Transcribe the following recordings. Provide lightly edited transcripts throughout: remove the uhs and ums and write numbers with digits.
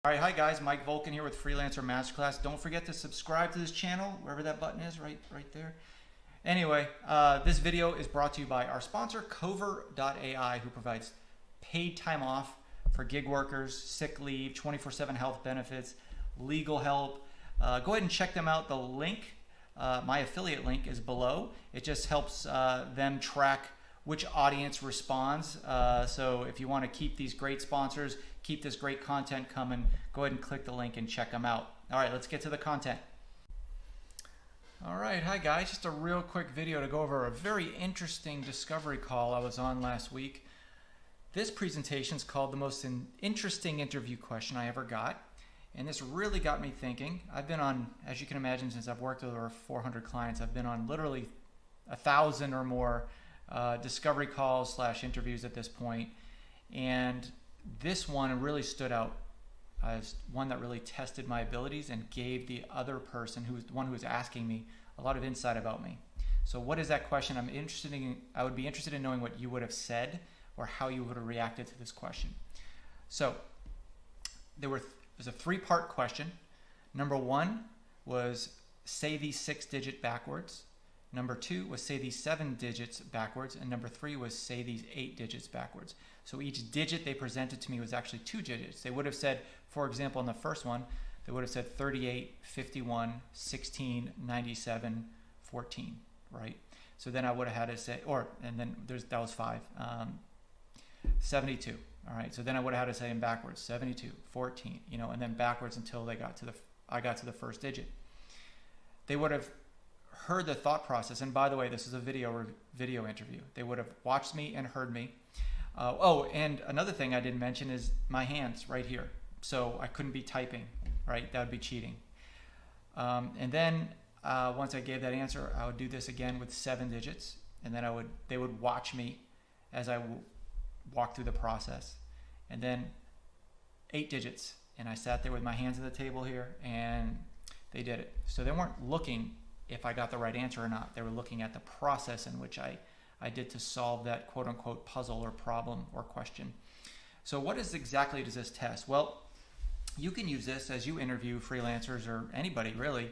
All right, hi guys, Mike Volkin here with Freelancer Masterclass. Don't forget to subscribe to this channel, wherever that button is, right there. Anyway, this video is brought to you by our sponsor, Cover.ai, who provides paid time off for gig workers, sick leave, 24/7 health benefits, legal help. Go ahead and check them out. The link, my affiliate link, is below. It just helps them track which audience responds. So if you want to keep these great sponsors, keep this great content coming, go ahead and click the link and check them out. All right, let's get to the content. All right, hi guys, just a real quick video to go over a very interesting discovery call I was on last week. This presentation is called the most interesting interview question I ever got. And this really got me thinking. I've been on, as you can imagine, since I've worked with over 400 clients, I've been on literally 1,000 or more discovery calls / interviews at this point. And this one really stood out as one that really tested my abilities and gave the other person, who was the one who was asking me, a lot of insight about me. So what is that question? I would be interested in knowing what you would have said or how you would have reacted to this question. So there's a 3-part question. Number 1 was say these 6 digits backwards. Number 2 was say these 7 digits backwards. And number 3 was say these 8 digits backwards. So each digit they presented to me was actually 2 digits. They would have said, for example, in the first one, they would have said 38, 51, 16, 97, 14, right? So then I would have had to say, that was 5, 72. All right, so then I would have had to say in backwards, 72, 14, and then backwards until I got to the first digit. They would have heard the thought process, and by the way, this is a video interview. They would have watched me and heard me. And another thing I didn't mention is my hands right here. So I couldn't be typing, right? That would be cheating. And then once I gave that answer, I would do this again with 7 digits, and then they would watch me as I walk through the process. And then 8 digits, and I sat there with my hands on the table here, and they did it. So they weren't looking if I got the right answer or not. They were looking at the process in which I did to solve that quote-unquote puzzle or problem or question. So what exactly does this test? Well, you can use this as you interview freelancers or anybody really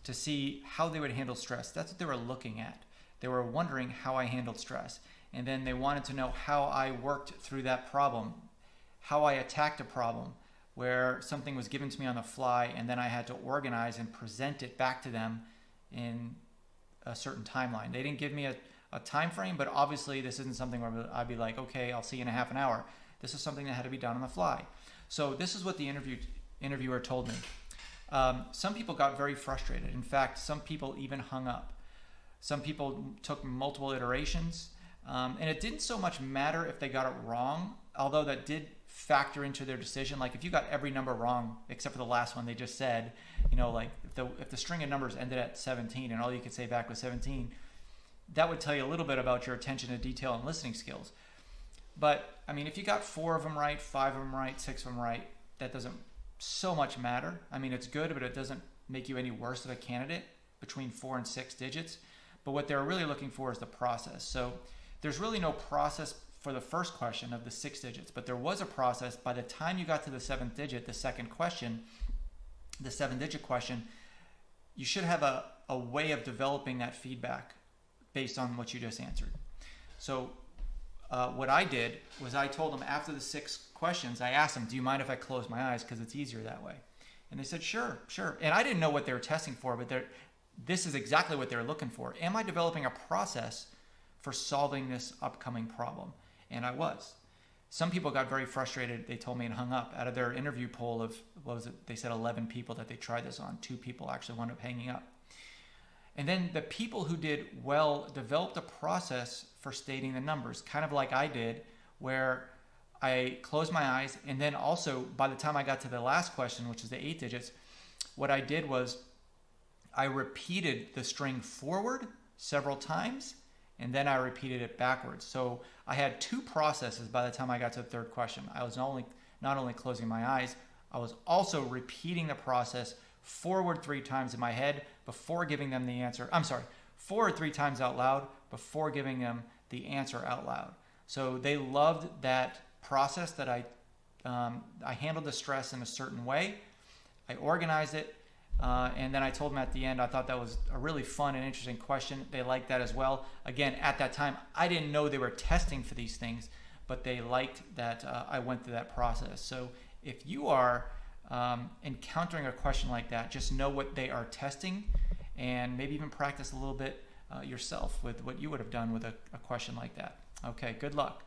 to see how they would handle stress. That's what they were looking at. They were wondering how I handled stress. And then they wanted to know how I worked through that problem, how I attacked a problem where something was given to me on the fly and then I had to organize and present it back to them in a certain timeline. They didn't give me a time frame, but obviously this isn't something where I'd be like, okay, I'll see you in a half an hour. This is something that had to be done on the fly. So this is what the interviewer told me. Some people got very frustrated. In fact, some people even hung up. Some people took multiple iterations. And it didn't so much matter if they got it wrong, although that did factor into their decision. Like if you got every number wrong except for the last one they just said, like if the string of numbers ended at 17 and all you could say back was 17, that would tell you a little bit about your attention to detail and listening skills. But I mean, if you got 4 of them right, 5 of them right, 6 of them right, that doesn't so much matter. I mean, it's good, but it doesn't make you any worse of a candidate between 4 and 6 digits. But what they're really looking for is the process. So there's really no process for the first question of the 6 digits, but there was a process. By the time you got to the 7th digit, the second question, the 7-digit question, you should have a way of developing that feedback based on what you just answered. So what I did was I told them after the 6 questions, I asked them, do you mind if I close my eyes because it's easier that way? And they said, sure. And I didn't know what they were testing for, but this is exactly what they're looking for. Am I developing a process for solving this upcoming problem? And I was. Some people got very frustrated, they told me, and hung up. Out of their interview poll of, they said 11 people that they tried this on, 2 people actually wound up hanging up. And then the people who did well developed a process for stating the numbers, kind of like I did, where I closed my eyes, and then also by the time I got to the last question, which is the 8 digits, what I did was I repeated the string forward several times, and then I repeated it backwards. So I had 2 processes by the time I got to the 3rd question. I was not only closing my eyes, I was also repeating the process forward 3 times in my head before giving them the answer. Forward 3 times out loud before giving them the answer out loud. So they loved that process that I I handled the stress in a certain way. I organized it. And then I told them at the end, I thought that was a really fun and interesting question. They liked that as well. Again, at that time, I didn't know they were testing for these things, but they liked that I went through that process. So if you are encountering a question like that, just know what they are testing, and maybe even practice a little bit yourself with what you would have done with a question like that. Okay, good luck.